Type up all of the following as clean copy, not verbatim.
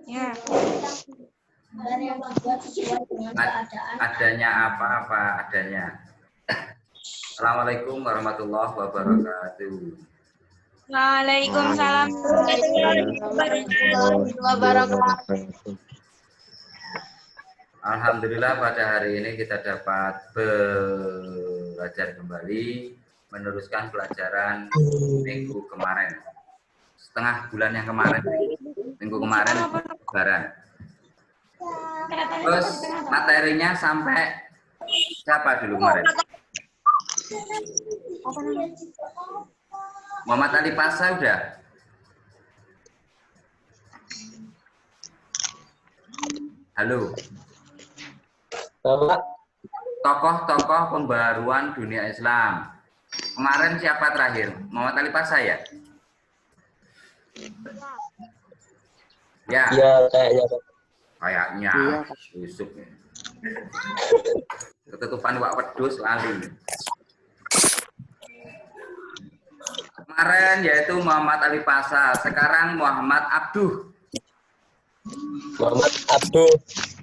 Ya. Dan yang membuat sesuai dengan keadaan. Adanya apa adanya. Assalamualaikum warahmatullahi wabarakatuh. Waalaikumsalam warahmatullahi wabarakatuh. Alhamdulillah pada hari ini kita dapat belajar kembali meneruskan pelajaran minggu kemarin. Setengah bulan yang kemarin, minggu kemarin lebaran. Terus materinya sampai siapa dulu kemarin? Muhammad Ali Pasa udah? Halo. Tokoh-tokoh pembaruan dunia Islam. Kemarin siapa terakhir? Muhammad Ali Pasa ya? Ya. Iya, kayaknya. Kayaknya. Yusuf. Ketutupan wak wedus lali. Kemarin yaitu Muhammad Ali Pasa, sekarang Muhammad Abduh. Muhammad Abduh.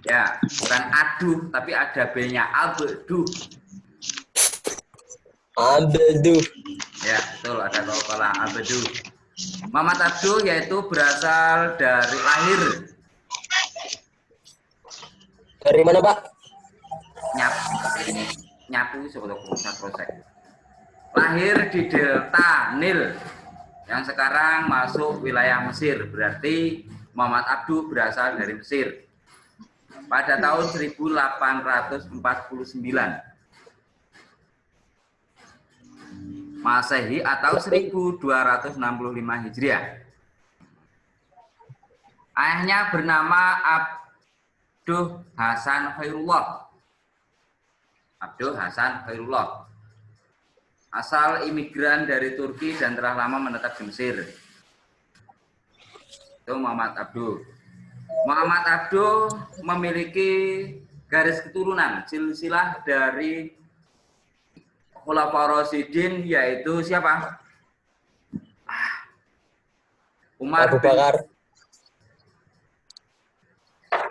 Ya, bukan aduh, tapi ada B-nya, Abduh. Abduh. Ya, betul, ada kalau Abduh. Muhammad Abduh yaitu berasal dari lahir. Dari mana, Pak? Nyapu sebetulnya proses. Lahir di Delta Nil yang sekarang masuk wilayah Mesir. Berarti Muhammad Abduh berasal dari Mesir. Pada tahun 1849 Masehi atau 1265 Hijriah. Ayahnya bernama Abduh Hasan Khairullah. Abduh Hasan Khairullah. Asal imigran dari Turki dan telah lama menetap di Mesir. Itu Muhammad Abduh. Muhammad Abduh memiliki garis keturunan silsilah dari Khulafaur Rasyidin, yaitu siapa? Umar Abu Bakar.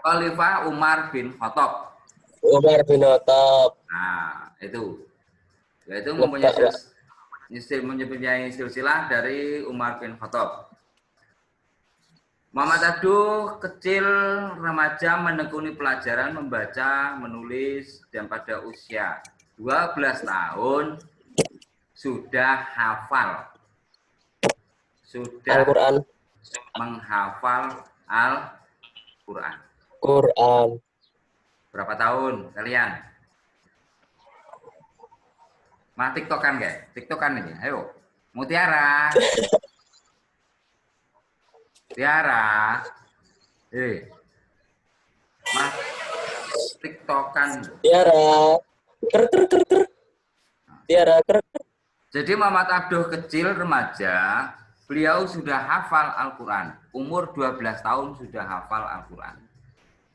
Khalifah Umar bin Khattab. Umar bin Khattab. Nah, itu. Yaitu mempunyai silsilah dari Umar bin Khattab. Muhammad Abduh kecil remaja menekuni pelajaran membaca, menulis, dan pada usia 12 tahun sudah hafal. Sudah Al-Quran. menghafal Al-Quran. Quran. Berapa tahun kalian? Mah tiktokan guys, tiktokan ini, ayo. Mutiara. Tiara, Mas tiktokan. Tiara, ker. Tiara, ker. Jadi Muhammad Abduh kecil remaja, beliau sudah hafal Al-Quran. Umur 12 tahun sudah hafal Al-Quran.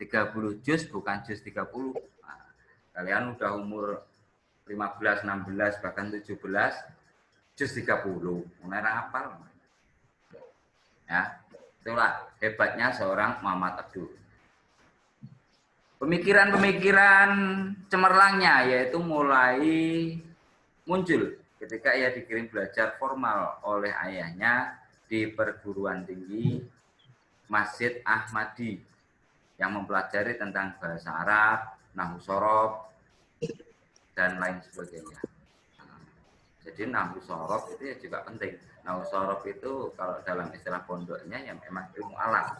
30 juz, bukan juz 30. Nah, kalian udah umur 15, 16, bahkan 17, juz 30. Mulai hafal. Ya. Itulah hebatnya seorang Muhammad Abduh. Pemikiran-pemikiran cemerlangnya yaitu mulai muncul ketika ia dikirim belajar formal oleh ayahnya di perguruan tinggi Masjid Ahmadi yang mempelajari tentang bahasa Arab, nahwu shorof, dan lain sebagainya. Jadi nahwu shorof itu ya juga penting. Nahwu shorof itu kalau dalam istilah pondoknya ya memang ilmu alat.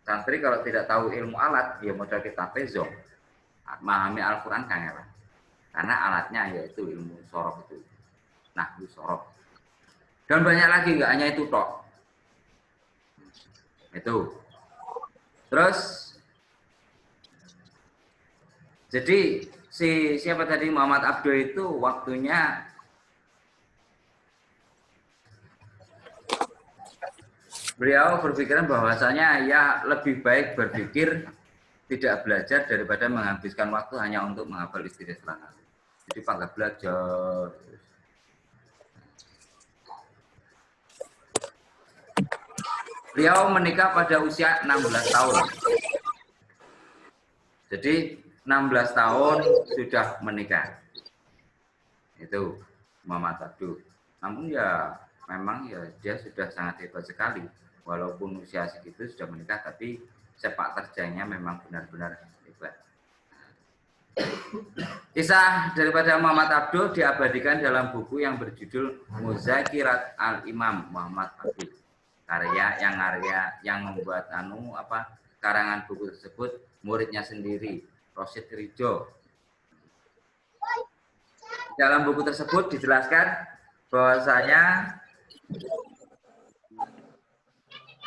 Santri kalau tidak tahu ilmu alat, ya modal kita pezo. Memahami Al-Quran kangelan. Karena alatnya yaitu ilmu shorof itu. Nahwu shorof. Dan banyak lagi, nggak hanya itu tok. Itu. Terus, jadi siapa tadi Muhammad Abduh itu waktunya beliau berpikiran bahwasanya ya lebih baik berpikir tidak belajar daripada menghabiskan waktu hanya untuk menghafal istilah-istilah. Jadi panggil belajar. Beliau menikah pada usia 16 tahun. Jadi 16 tahun sudah menikah. Itu Muhammad Abduh. Namun ya memang ya dia sudah sangat hebat sekali. Walaupun usia segitu sudah menikah, tapi sepak terjangnya memang benar-benar hebat. Kisah daripada Muhammad Abduh diabadikan dalam buku yang berjudul Muzakirat Al-Imam Muhammad Abduh. Karya yang membuat karangan buku tersebut muridnya sendiri, Rosid Ridho. Dalam buku tersebut dijelaskan bahwasanya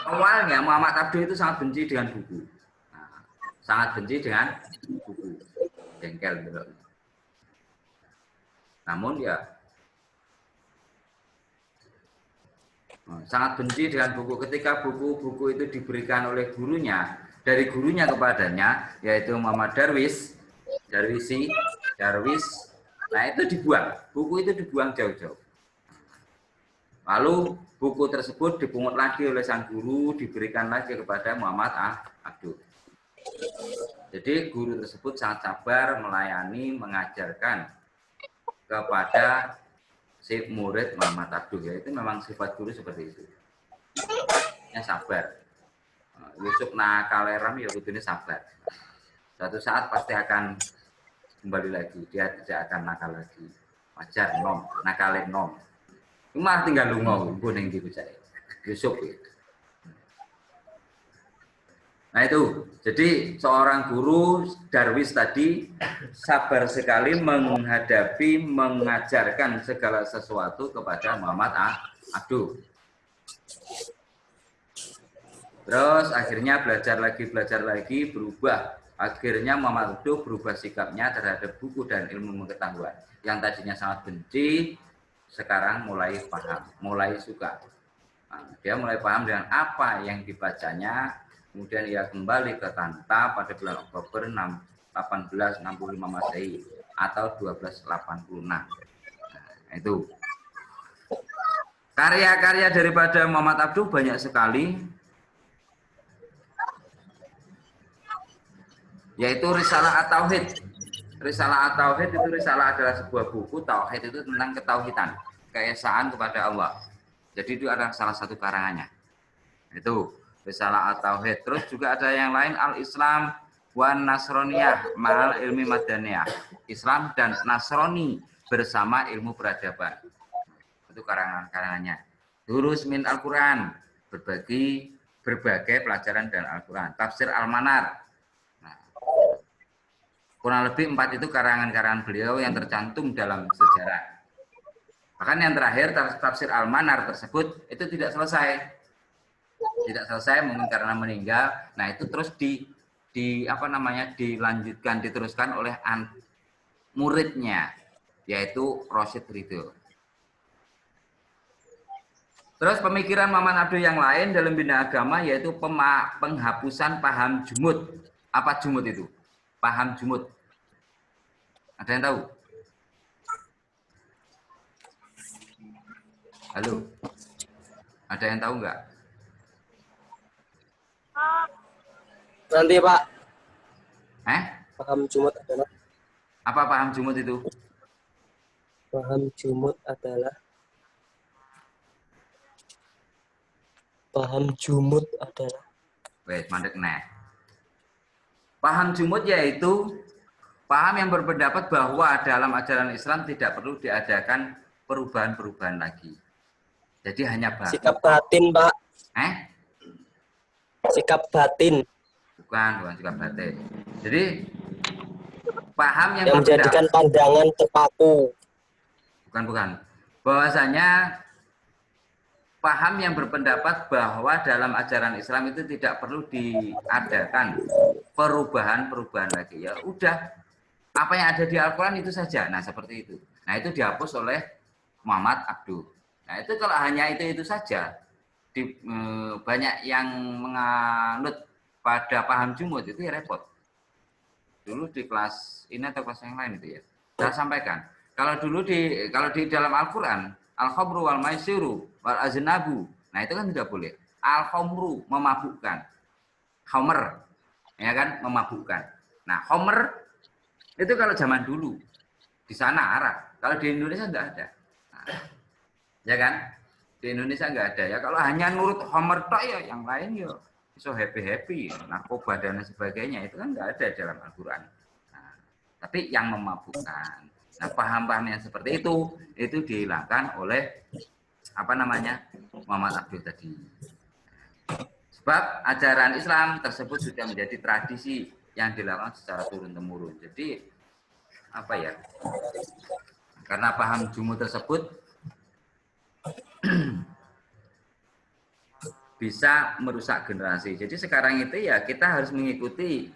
awalnya Muhammad Abduh itu sangat benci dengan buku. Nah, sangat benci dengan buku. Jengkel belum. Namun ya sangat benci dengan buku. Ketika buku-buku itu diberikan oleh gurunya, dari gurunya kepadanya, yaitu Muhammad Darwis, nah itu dibuang. Buku itu dibuang jauh-jauh. Lalu buku tersebut dipungut lagi oleh sang guru, diberikan lagi kepada Muhammad Abduh. Jadi guru tersebut sangat sabar melayani, mengajarkan kepada si murid Muhammad Abduh. Ya, itu memang sifat guru seperti itu. Ya sabar. Yusuf nakaleram ya kudune sabar. Suatu saat pasti akan kembali lagi. Dia tidak akan nakal lagi. Wajar nom, nakale nom. Cuma tinggal lunga nggo ning ndi bocah. Yusuf itu. Nah itu, jadi seorang guru Darwis tadi sabar sekali menghadapi, mengajarkan segala sesuatu kepada Muhammad Abduh. Terus akhirnya belajar lagi, berubah. Akhirnya Muhammad Abduh berubah sikapnya terhadap buku dan ilmu pengetahuan. Yang tadinya sangat benci, sekarang mulai paham, mulai suka. Nah, dia mulai paham dengan apa yang dibacanya. Kemudian ia kembali ke Tanta pada bulan Oktober 1865 Masehi atau 1286. Nah, itu. Karya-karya daripada Muhammad Abduh banyak sekali. Yaitu Risalah At-Tauhid. Risalah At-Tauhid itu risalah adalah sebuah buku tauhid itu tentang ketauhidan, keesaan kepada Allah. Jadi itu adalah salah satu karangannya. Itu Risalah At-Tauhid. Terus juga ada yang lain Al-Islam wan Nasroniyah ma'al ilmi madaniyah. Islam dan Nasrani bersama ilmu peradaban. Itu karangannya. Durus min Al-Qur'an, berbagai pelajaran dan Al-Qur'an. Tafsir Al-Manar. Nah, kurang lebih 4 itu karangan-karangan beliau yang tercantum dalam sejarah. Bahkan yang terakhir Tafsir Al-Manar tersebut itu tidak selesai. Tidak selesai mungkin karena meninggal. Nah, itu terus dilanjutkan, diteruskan oleh muridnya, yaitu Rosid Ridho. Terus pemikiran Muhammad Abduh yang lain dalam bidang agama yaitu penghapusan paham jumud. Apa jumud itu? Paham jumud. Ada yang tahu? Halo? Ada yang tahu nggak? Nanti Pak. Paham jumud adalah? Apa paham jumud itu? Paham jumud adalah? Wes, mandek nah. Paham jumud yaitu paham yang berpendapat bahwa dalam ajaran Islam tidak perlu diadakan perubahan-perubahan lagi. Jadi hanya baku. Sikap batin, Pak. Sikap batin. Bukan sikap batin. Jadi paham yang menjadikan pandangan terpaku. Bukan. Bahwasanya paham yang berpendapat bahwa dalam ajaran Islam itu tidak perlu diadakan perubahan-perubahan lagi. Ya udah, apa yang ada di Al-Quran itu saja. Nah seperti itu. Nah itu dihapus oleh Muhammad Abduh. Nah itu kalau hanya itu saja, banyak yang menganut pada paham jumud itu ya repot. Dulu di kelas ini atau kelas yang lain itu ya, saya sampaikan. Kalau di dalam Al-Quran, al-khamru wal maisiru wal aznabu, nah itu kan tidak boleh. Al-khamru, memabukkan. Khamr, ya kan, memabukkan. Nah, khamr itu kalau zaman dulu di sana Arab. Kalau di Indonesia enggak ada. Nah, ya kan? Di Indonesia enggak ada ya. Kalau hanya nurut khamr tok ya, yang lain ya so happy-happy, narkoba dan sebagainya itu kan enggak ada dalam Al-Qur'an. Nah, tapi yang memabukkan. Nah, paham-paham yang seperti itu dihilangkan oleh apa namanya? Muhammad Abduh tadi. Sebab ajaran Islam tersebut sudah menjadi tradisi yang dilakukan secara turun-temurun. Jadi apa ya? Karena paham jumu tersebut bisa merusak generasi. Jadi sekarang itu ya kita harus mengikuti,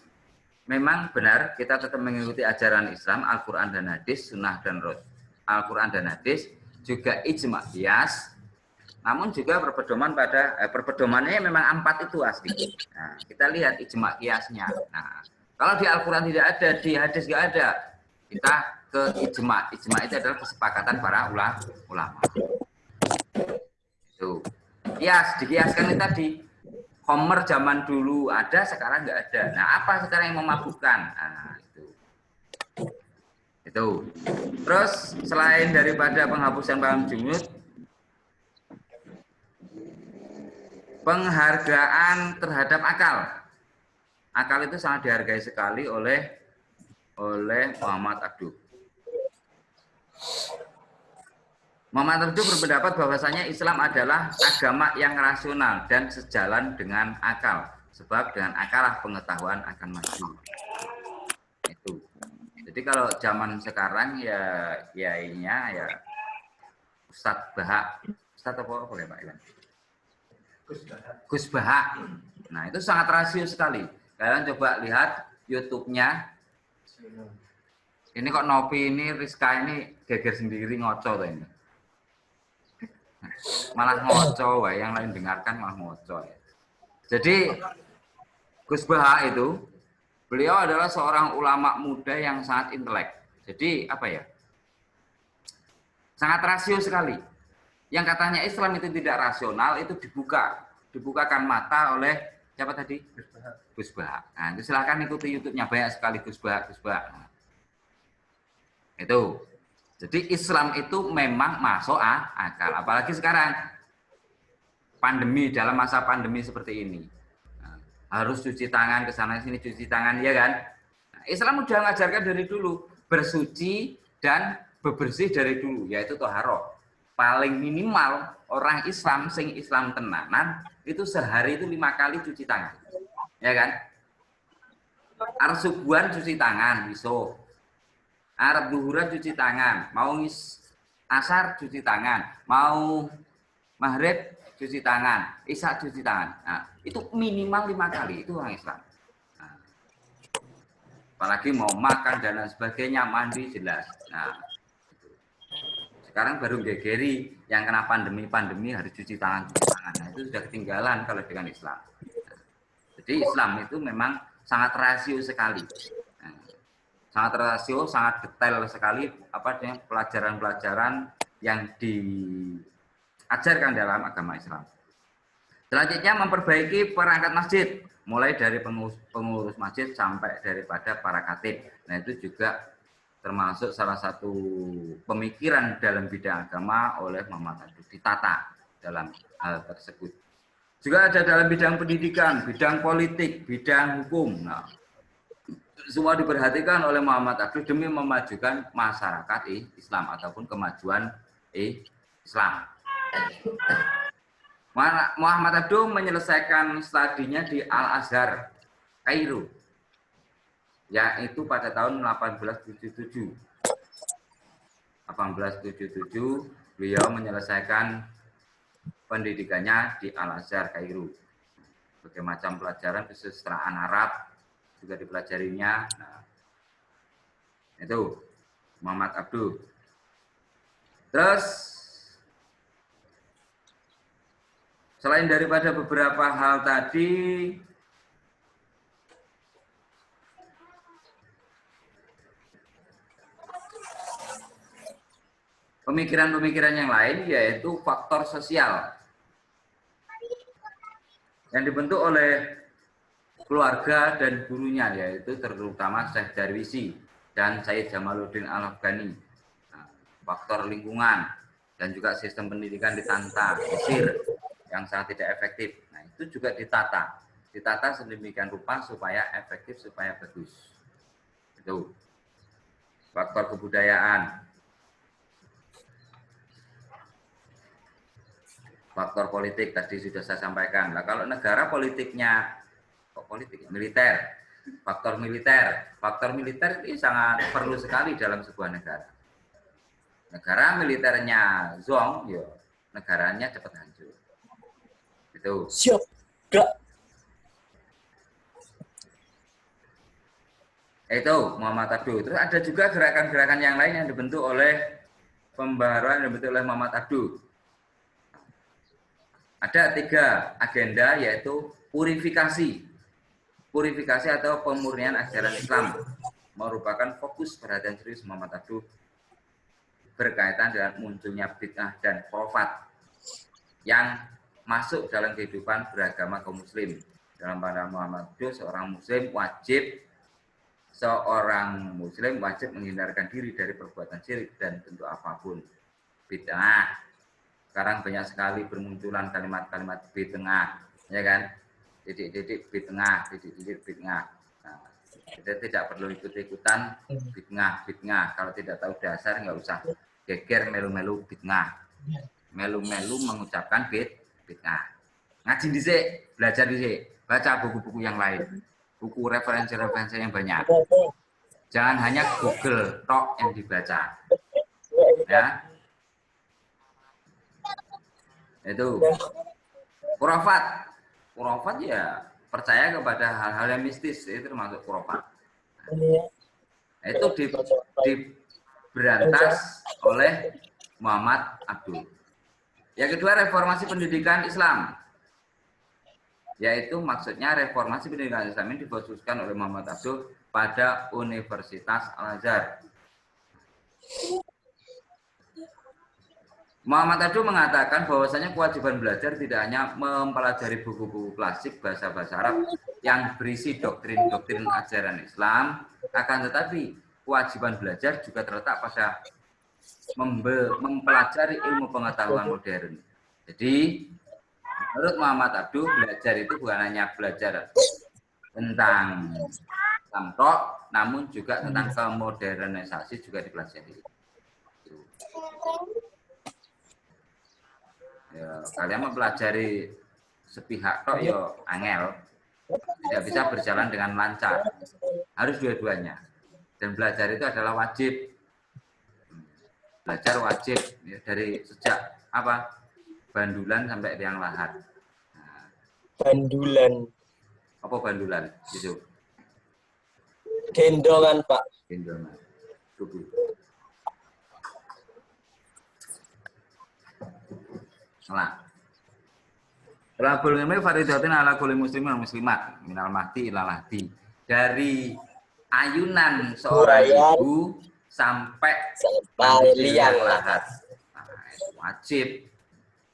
memang benar kita tetap mengikuti ajaran Islam, Al-Quran dan Hadis, Sunnah dan Rasul. Al-Quran dan Hadis juga ijma' qiyas, namun juga berpedoman pada perpedomannya memang 4 itu asli. Nah, kita lihat ijma' qiyasnya. Nah, kalau di Al-Quran tidak ada, di hadis tidak ada, kita ke ijma'. Ijma' itu adalah kesepakatan para ulama. Itu. Qiyas, dikiaskan itu tadi. Homer zaman dulu ada, sekarang nggak ada. Nah, apa sekarang yang memabukkan? Nah, itu. Terus selain daripada penghapusan paham jumud, penghargaan terhadap akal. Akal itu sangat dihargai sekali oleh Muhammad Abduh. Muhammad Abduh berpendapat bahwasanya Islam adalah agama yang rasional dan sejalan dengan akal. Sebab dengan akal pengetahuan akan maju. Itu. Jadi kalau zaman sekarang ya kiainya ya Ustadz Bahak. Ustadz apa boleh Pak Iwan? Gus Bahak. Nah, itu sangat rasio sekali. Kalian coba lihat YouTube-nya. Ini kok Nopi ini, Rizka ini geger sendiri ngoco tuh ini. Malah ngoco, yang lain dengarkan malah ngoco. Jadi Gus Bahak itu, beliau adalah seorang ulama muda yang sangat intelek. Jadi apa ya? Sangat rasio sekali. Yang katanya Islam itu tidak rasional itu dibukakan mata oleh siapa tadi? Gus Bahak. Nah, itu silahkan ikuti YouTube-nya, banyak sekali Gus Bahak. Nah, itu. Jadi Islam itu memang masuk akal, apalagi sekarang pandemi, dalam masa pandemi seperti ini. Nah, harus cuci tangan ke sana sini, cuci tangan, ya kan? Nah, Islam udah mengajarkan dari dulu bersuci dan bebersih dari dulu, yaitu toharoh. Paling minimal orang Islam sing Islam tenanan itu sehari itu 5 kali cuci tangan, ya kan? Arep subuhan cuci tangan, iso. Arab duhuran cuci tangan, mau asar cuci tangan, mau maghrib cuci tangan, isya cuci tangan. Nah, itu minimal 5 kali, itu orang Islam. Nah, apalagi mau makan dan lain sebagainya, mandi jelas. Nah, sekarang baru gegeri yang kena pandemi harus cuci tangan. Nah, itu sudah ketinggalan kalau dengan Islam. Nah, jadi Islam itu memang sangat rasio sekali. Sangat rasio, sangat detail sekali apa dengan pelajaran-pelajaran yang diajarkan dalam agama Islam. Selanjutnya memperbaiki perangkat masjid, mulai dari pengurus masjid sampai daripada para khatib. Nah, itu juga termasuk salah satu pemikiran dalam bidang agama oleh Muhammad Abduh, ditata dalam hal tersebut. Juga ada dalam bidang pendidikan, bidang politik, bidang hukum. Nah, semua diperhatikan oleh Muhammad Abduh demi memajukan masyarakat Islam ataupun kemajuan Islam. Muhammad Abduh menyelesaikan studinya di Al-Azhar, Kairo, yaitu pada tahun 1877. 1877 beliau menyelesaikan pendidikannya di Al-Azhar, Kairo. Berbagai macam pelajaran kesusastraan Arab juga dipelajarinya. Nah, itu Muhammad Abduh. Terus selain daripada beberapa hal tadi, pemikiran-pemikiran yang lain yaitu faktor sosial. yang dibentuk oleh keluarga dan gurunya, yaitu terutama Syekh Darwisi dan Sayyid Jamaluddin Al-Afghani. Nah, faktor lingkungan dan juga sistem pendidikan ditata, Mesir yang sangat tidak efektif. Nah, itu juga ditata sedemikian rupa supaya efektif, supaya bagus. Itu faktor kebudayaan, faktor politik tadi sudah saya sampaikan. Nah, kalau negara politiknya militer, faktor militer ini sangat perlu sekali dalam sebuah negara. Negara militernya zong, ya negaranya cepat hancur. Itu. Siap. Gak. Itu Muhammad Abduh. Terus ada juga gerakan-gerakan yang lain yang dibentuk oleh pembaharuan yang dibentuk oleh Muhammad Abduh. Ada 3 agenda, yaitu purifikasi atau pemurnian ajaran Islam, merupakan fokus perhatian serius Muhammad Abduh berkaitan dengan munculnya bid'ah dan khurafat yang masuk dalam kehidupan beragama kaum muslim. Dalam pandangan Muhammad Abduh, seorang muslim wajib menghindarkan diri dari perbuatan syirik dan bentuk apapun bid'ah. Sekarang banyak sekali bermunculan kalimat-kalimat bid'ah, ya kan? Titik-titik bid'ah. Nah, kita tidak perlu ikut-ikutan bid'ah. Kalau tidak tahu dasar nggak usah geger melu-melu bid'ah. Melu-melu mengucapkan bid'ah. Ngaji dhisik, belajar dhisik, baca buku-buku yang lain. Buku referensi-referensi yang banyak. Jangan hanya Google tok yang dibaca. Ya. Itu. Khurafat ya percaya kepada hal-hal yang mistis, itu termasuk khurafat. Itu diberantas oleh Muhammad Abduh. Yang kedua, reformasi pendidikan Islam. Yaitu maksudnya reformasi pendidikan Islam ini difokuskan oleh Muhammad Abduh pada Universitas Al-Azhar. Muhammad Abduh mengatakan bahwasanya kewajiban belajar tidak hanya mempelajari buku-buku klasik bahasa-bahasa Arab yang berisi doktrin-doktrin ajaran Islam, akan tetapi kewajiban belajar juga terletak pada mempelajari ilmu pengetahuan modern. Jadi, menurut Muhammad Abduh, belajar itu bukan hanya belajar tentang Islam tok, namun juga tentang kemodernisasi juga dipelajari. Ya, kalian mempelajari sepihak tok ya angel, tidak bisa berjalan dengan lancar. Harus dua-duanya. Dan belajar itu adalah wajib. Belajar wajib ya, dari sejak apa? Bandulan sampai tiang lahat. Nah, Bandulan. apa bandulan? Itu. Gendongan, Pak. Gendongan. Tubuh. Salah. Talabul ilmi fardhatun ala kulli muslimin wal muslimat minal mahdi ilal lahdi. Dari ayunan seorang ibu sampai liang lahat. Nah, itu wajib.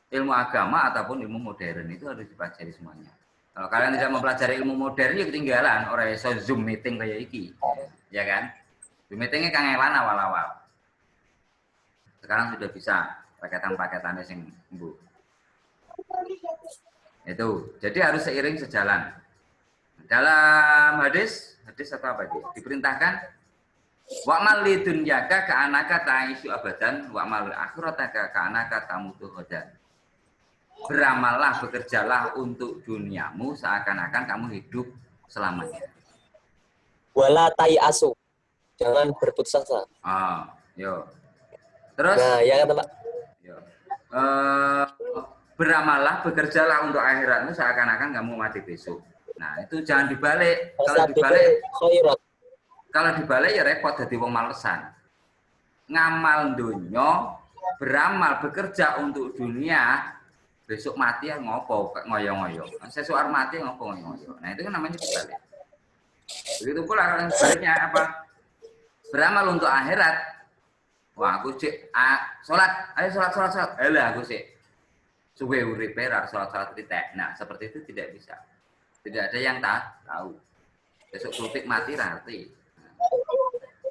Ilmu agama ataupun ilmu modern itu harus dipelajari semuanya. Kalau kalian tidak mempelajari ilmu modern, ya ketinggalan. Orang iso Zoom meeting kayak iki, ya kan? Zoom meetingnya kangelan awal-awal. Sekarang sudah bisa paketan-paketannya sing embu. Itu. Jadi harus seiring sejalan. Dalam hadis atau apa itu? Diperintahkan wa'mal lidunyaka ka'anaka ta'isyu abadan wa'mal akhirataka ka'anaka tamutu ghadan. Beramallah, bekerjalah untuk duniamu seakan-akan kamu hidup selamanya. Wala tayasu. Jangan berputus asa. Ah, yo. Terus? Nah, ya kata Pak. Yo. Beramallah, bekerjalah untuk akhiratmu seakan-akan kamu mati besok. Nah, itu jangan dibalik. Kalau dibalik ya repot jadi wong malesan. Ngamal dunya, beramal bekerja untuk dunia, besok mati ya ngopo ngoyo-ngoyo. Sesuk arep mati ngopo ngoyo-ngoyo. Nah, itu kan namanya dibalik. Begitu pula kalau sebaliknya apa? Beramal untuk akhirat. Wah, aku cek sholat, ayo sholat. Alah, aku cek suwe uripe ra salat titik. Nah, seperti itu tidak bisa. Tidak ada yang tahu. Besok kultik mati nanti.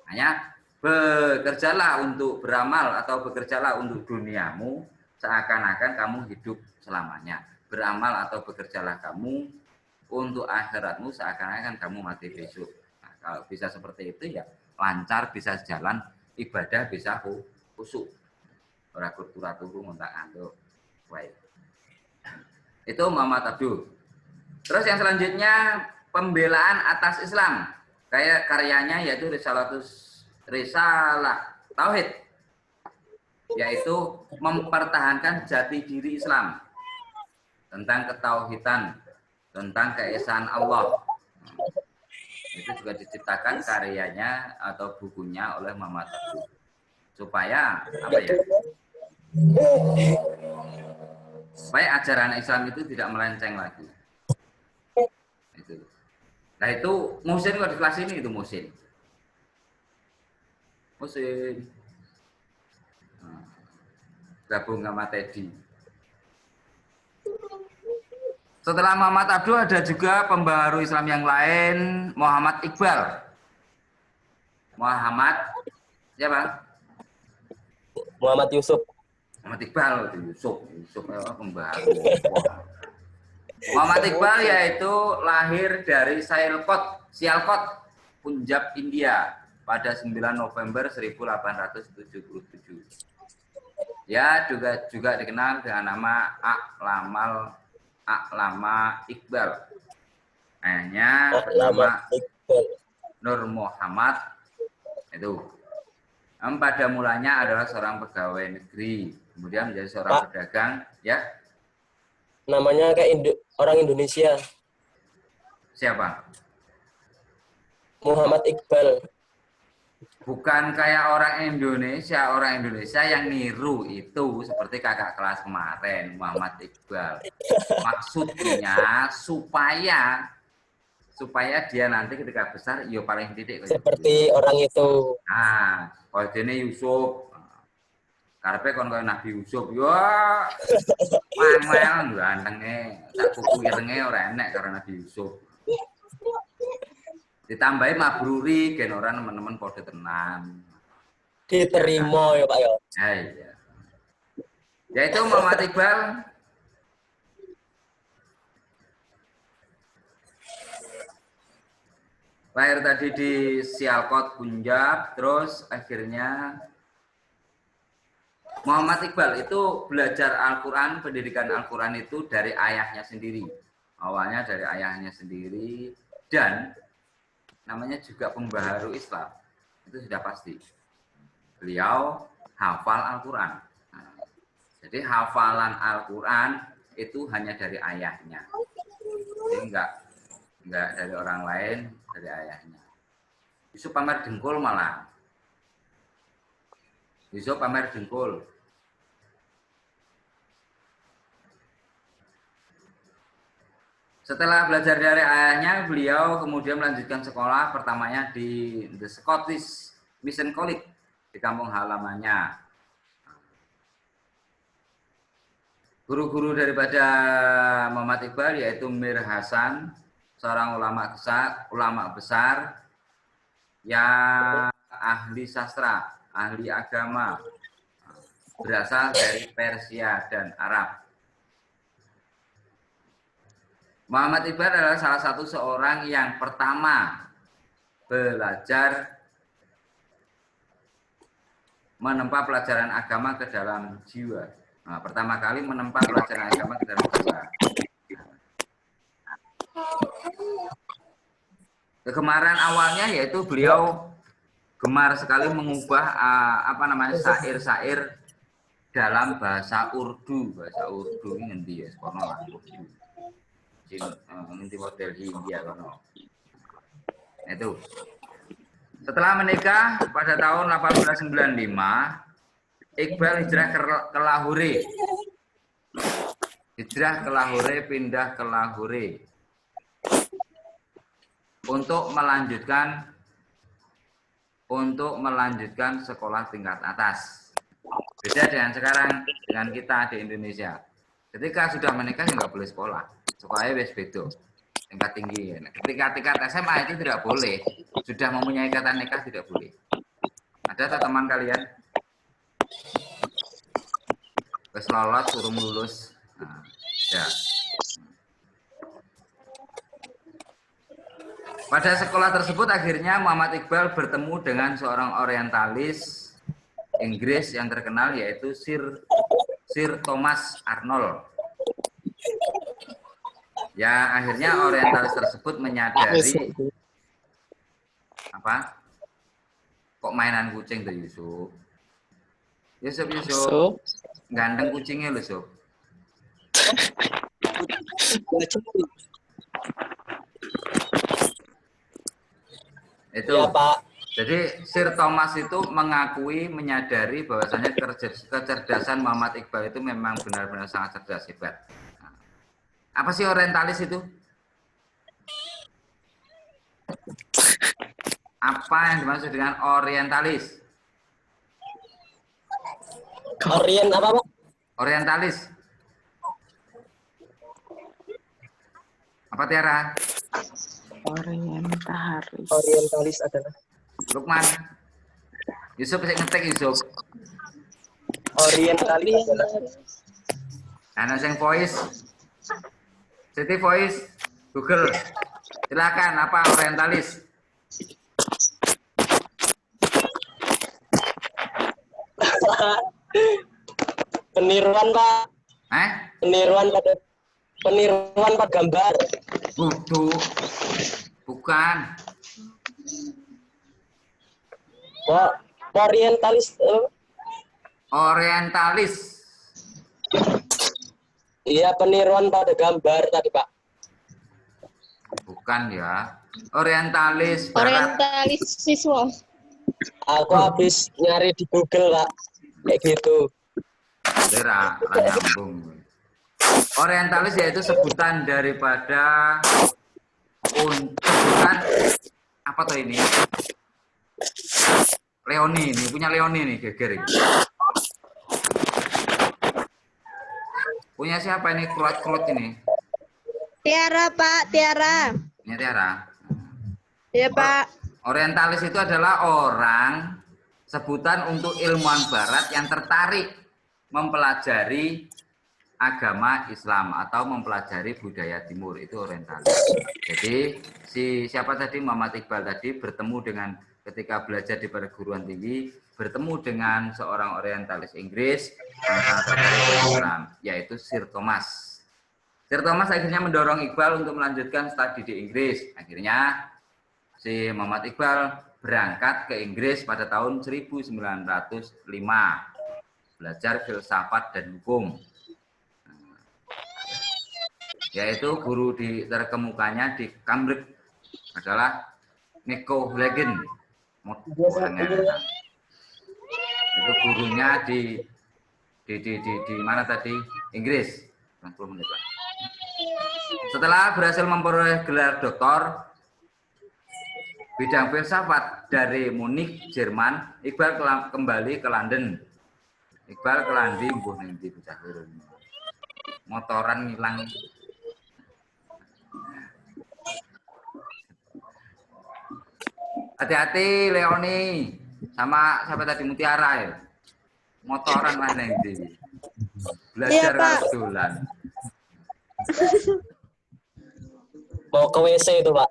Hanya bekerjalah untuk beramal atau bekerjalah untuk duniamu seakan-akan kamu hidup selamanya. Beramal atau bekerjalah kamu untuk akhiratmu seakan-akan kamu mati besok. Nah, kalau bisa seperti itu ya lancar, bisa jalan, ibadah bisa khusyuk. Ora turu-turu ngontak-antuk. Baik. Itu Muhammad Abdul. Terus yang selanjutnya pembelaan atas Islam. Kayak karyanya yaitu Risalah Tauhid. Yaitu mempertahankan jati diri Islam. Tentang ketauhidan, tentang keesaan Allah. Itu juga diciptakan karyanya atau bukunya oleh Muhammad Abdul. Supaya apa ya? Supaya ajaran Islam itu tidak melenceng lagi. Itu. Nah itu Muhsin kok di kelas ini itu Muhsin. Nah, gabung sama Teddy. Setelah Muhammad Abdul ada juga pembaharu Islam yang lain, Muhammad Iqbal. Siapa? Muhammad Yusuf. Muhammad Iqbal, Yusuf pembaharu. Muhammad Iqbal yaitu lahir dari Sialkot, Punjab, India pada 9 November 1877. Ya juga dikenal dengan nama A'lama Iqbal. Ayahnya bernama Nur Muhammad. Itu. Pada mulanya adalah seorang pegawai negeri, kemudian menjadi seorang pedagang, ya. Namanya kayak orang Indonesia. Siapa? Muhammad Iqbal. Bukan kayak orang Indonesia yang niru itu seperti kakak kelas kemarin, Muhammad Iqbal. Maksudnya supaya dia nanti ketika besar, yo paling titik. Seperti orang itu. Nah, kalau ini Yusuf, karpe kon kaya Nabi Yusuf, yo mangel gantenge, sak kuku irenge ora enek karo Nabi Yusuf. Ditambahi mabruri gen ora teman-teman padha tenan. Diterima ya Pak ya. Iya. Yaitu Muhammad Iqbal lahir tadi di Sialkot, Punjab, terus akhirnya Muhammad Iqbal itu belajar Al-Quran, pendidikan Al-Quran itu dari ayahnya sendiri. Awalnya dari ayahnya sendiri dan namanya juga pembaharu Islam. Itu sudah pasti. Beliau hafal Al-Quran. Nah, jadi hafalan Al-Quran itu hanya dari ayahnya. Jadi enggak dari orang lain, dari ayahnya. Yusuf pamer dengkul malah. Yusuf pamer dengkul. Setelah belajar dari ayahnya, beliau kemudian melanjutkan sekolah pertamanya di The Scottish Mission College di kampung halamannya. Guru-guru daripada Muhammad Iqbal yaitu Mir Hasan, seorang ulama besar yang ahli sastra, ahli agama, berasal dari Persia dan Arab. Muhammad Iqbal adalah salah satu seorang yang pertama belajar menempa pelajaran agama ke dalam jiwa. Nah, pertama kali menempa pelajaran agama ke dalam jiwa. Kegemaran awalnya yaitu beliau gemar sekali mengubah syair-syair dalam bahasa Urdu. Bahasa Urdu ini ngendi ya, kono lah Urdu. Nanti model Hindia kono. Itu. Setelah menikah pada tahun 1895, Iqbal hijrah ke Lahore. Pindah ke Lahore untuk melanjutkan sekolah tingkat atas. Beda dengan sekarang dengan kita di Indonesia. Ketika sudah menikah ya nggak boleh sekolah. Sekolahnya wis beda. Tingkat tinggi. Nah, ketika tingkat SMA itu tidak boleh. Sudah mempunyai ikatan nikah tidak boleh. Ada tak teman kalian? Wis lolos, urung lulus. Nah, ya. Pada sekolah tersebut akhirnya Muhammad Iqbal bertemu dengan seorang orientalis Inggris yang terkenal yaitu Sir Thomas Arnold. Ya, akhirnya orientalis tersebut menyadari apa? Kok mainan kucing tuh Yusuf? Yusuf. Gandeng kucingnya loh, Yusuf. Itu. Ya, Pak. Jadi Sir Thomas itu mengakui, menyadari bahwasanya kecerdasan Muhammad Iqbal itu memang benar-benar sangat cerdas, hebat. Nah, apa sih orientalis itu? Apa yang dimaksud dengan orientalis? Orient apa, Pak? Orientalis. Apa Tiara? Orientalis adalah Lukman. Yusuf bisa ngetek Yusuf. orientalis adalah Nah, yang voice. Siti voice. Google. Silakan apa orientalis? peniruan, Pak. Peniruan pada gambar. Butuh. Bukan. Pak, orientalis. Orientalis. Iya, peniruan pada gambar tadi, Pak. Bukan ya. Orientalis barat. Orientalis siswa. Aku habis nyari di Google, Pak. Kayak gitu. Dera, nyambung. Orientalis yaitu sebutan daripada sebutan apa tuh ini? Leoni ini, punya Leoni nih, geger ini. Punya siapa ini? Krut ini. Tiara, Pak, Tiara. Ini Tiara. Ya, Pak. Orientalis itu adalah orang sebutan untuk ilmuwan barat yang tertarik mempelajari agama Islam atau mempelajari budaya timur, itu orientalis. Jadi siapa tadi Muhammad Iqbal tadi bertemu dengan ketika belajar di perguruan tinggi bertemu dengan seorang orientalis Inggris yang sangat tertarik dengan Islam, yaitu Sir Thomas. Sir Thomas akhirnya mendorong Iqbal untuk melanjutkan studi di Inggris. Akhirnya si Muhammad Iqbal berangkat ke Inggris pada tahun 1905, belajar filsafat dan hukum. Yaitu guru terkemukanya di Cambridge adalah Nico Legend. Itu gurunya di mana tadi? Inggris. 90 menit. Setelah berhasil memperoleh gelar doktor bidang filsafat dari Munich, Jerman, Iqbal kembali ke London. Iqbal ke London, mbuh nanti bocah loro. Motoran ngilang. Hati-hati Leoni sama siapa tadi Mutiara ya. Motoran mana yang di belajar dolan. Mau ke WC itu, Pak.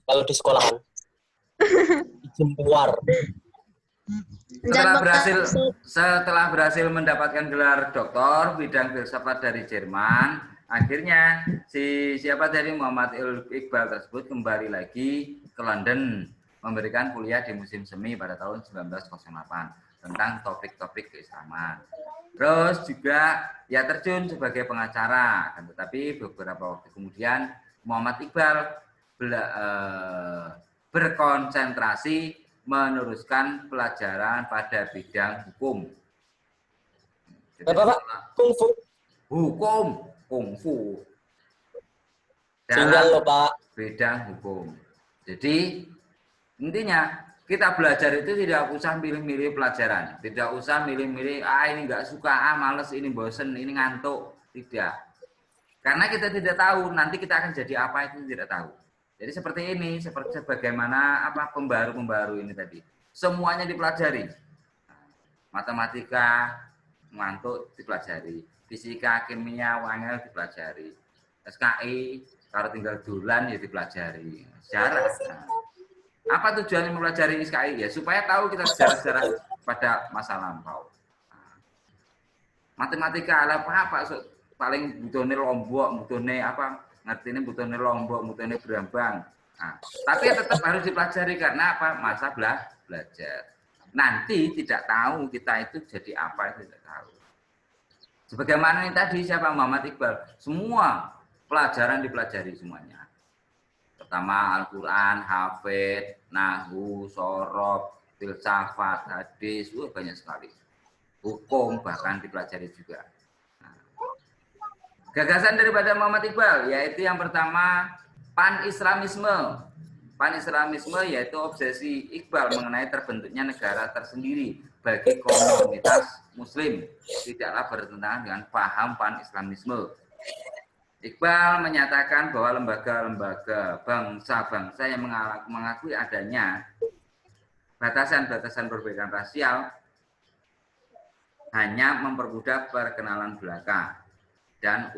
Kalau di sekolahan. Izin keluar. Setelah berhasil mendapatkan gelar doktor bidang filsafat dari Jerman, akhirnya siapa dari Muhammad Iqbal tersebut kembali lagi ke London memberikan kuliah di musim semi pada tahun 1908 tentang topik-topik keislaman. Terus juga ya terjun sebagai pengacara, tetapi beberapa waktu kemudian Muhammad Iqbal berkonsentrasi meneruskan pelajaran pada bidang hukum. Apa, Pak? Kungfu. Hukum, kungfu. Tinggal loh, Pak. Bidang hukum. Jadi intinya kita belajar itu tidak usah milih-milih pelajaran, tidak usah milih-milih ini nggak suka, males, ini bosen, ini ngantuk. Tidak. Karena kita tidak tahu nanti kita akan jadi apa itu tidak tahu. Jadi seperti ini, seperti bagaimana pembaru-pembaru ini tadi. Semuanya dipelajari. Matematika, ngantuk dipelajari. Fisika, kimia, wangel dipelajari. SKI, kalau tinggal dolan ya dipelajari. Sejarah. Apa tujuannya mempelajari SKI? Ya supaya tahu kita sejarah-sejarah pada masa lampau. Matematika apa paling butuhnya lombok, butuhnya ngerti ini butuhnya lombok, butuhnya berambang. Nah, tapi tetap harus dipelajari karena apa? Masa belajar. Nanti tidak tahu kita itu jadi apa itu tidak tahu. Sebagaimana ini tadi siapa Muhammad Iqbal, semua pelajaran dipelajari semuanya. Pertama Al-Quran, hafid, nahwu, sorob, filsafat, hadis, banyak sekali. Hukum bahkan dipelajari juga. Nah, gagasan daripada Muhammad Iqbal yaitu yang pertama pan-islamisme. Pan-islamisme yaitu obsesi Iqbal mengenai terbentuknya negara tersendiri bagi komunitas muslim. Tidaklah bertentangan dengan paham pan-islamisme. Iqbal menyatakan bahwa lembaga-lembaga bangsa-bangsa yang mengakui adanya batasan-batasan perbedaan rasial hanya mempermudah perkenalan belaka dan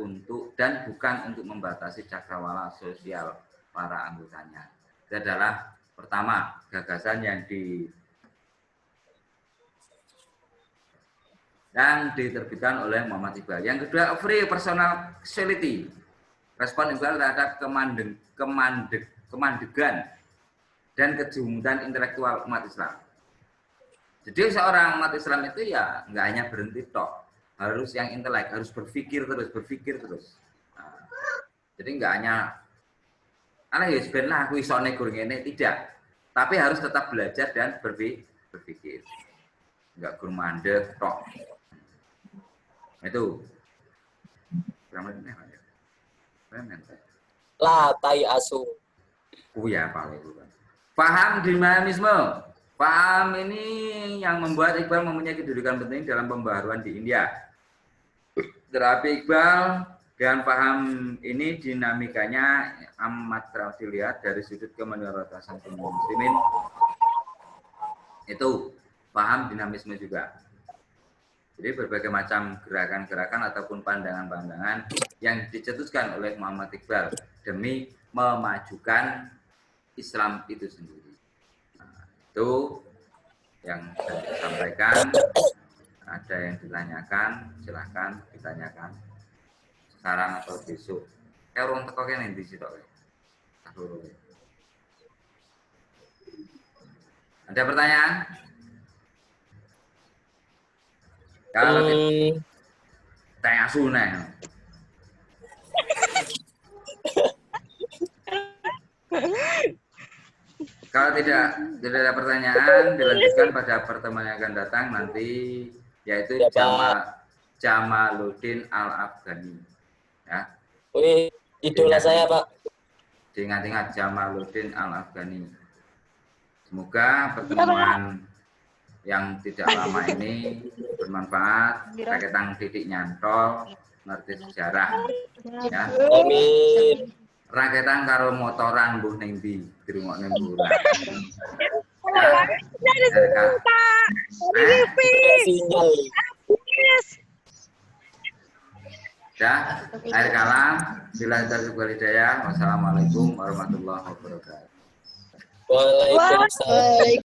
bukan untuk membatasi cakrawala sosial para anggotanya. Itu adalah pertama gagasan yang diterbitkan oleh Muhammad Iqbal. Yang kedua, free personal casualty. Respon Iqbal terhadap kemandegan dan kejumudan intelektual umat Islam. Jadi seorang umat Islam itu ya nggak hanya berhenti tok, harus yang intelek, harus berpikir terus. Nah, jadi nggak hanya ya sebenarnya aku iso negur ngene, tidak. Tapi harus tetap belajar dan berpikir. Nggak gur mandek tok. Itu. Lah tai asu. Ya paling bukan. Paham dinamisme. Paham ini yang membuat Iqbal mempunyai kedudukan penting dalam pembaharuan di India. Terapi Iqbal dengan paham ini dinamikanya amat terlihat dilihat dari sudut kemenaratasan kaum muslimin. Itu paham dinamisme juga. Jadi berbagai macam gerakan-gerakan ataupun pandangan-pandangan yang dicetuskan oleh Muhammad Iqbal demi memajukan Islam itu sendiri. Nah, itu yang saya sampaikan. Ada yang ditanyakan, silahkan ditanyakan. Sekarang atau besok. Orang teko kene ndi sih tok. Ada pertanyaan? Kalau tanya sunai. Kalau tidak ada pertanyaan, dilanjutkan pada pertemuan yang akan datang nanti, yaitu Jamaluddin Al-Afghani. Ya. Wih, idola saya, Pak. Diingat-ingat Jamaluddin Al-Afghani. Semoga pertemuan yang tidak lama ini bermanfaat, raketan titik nyantol, ngerti sejarah. Ya. Amin. Raketan karo motoran mbuh ning ndi, dirungokne mbuh. Sinyal. Ya, akhir kalam, bila taufiq wal hidayah. Wassalamualaikum warahmatullahi wabarakatuh. Waalaikumsalam.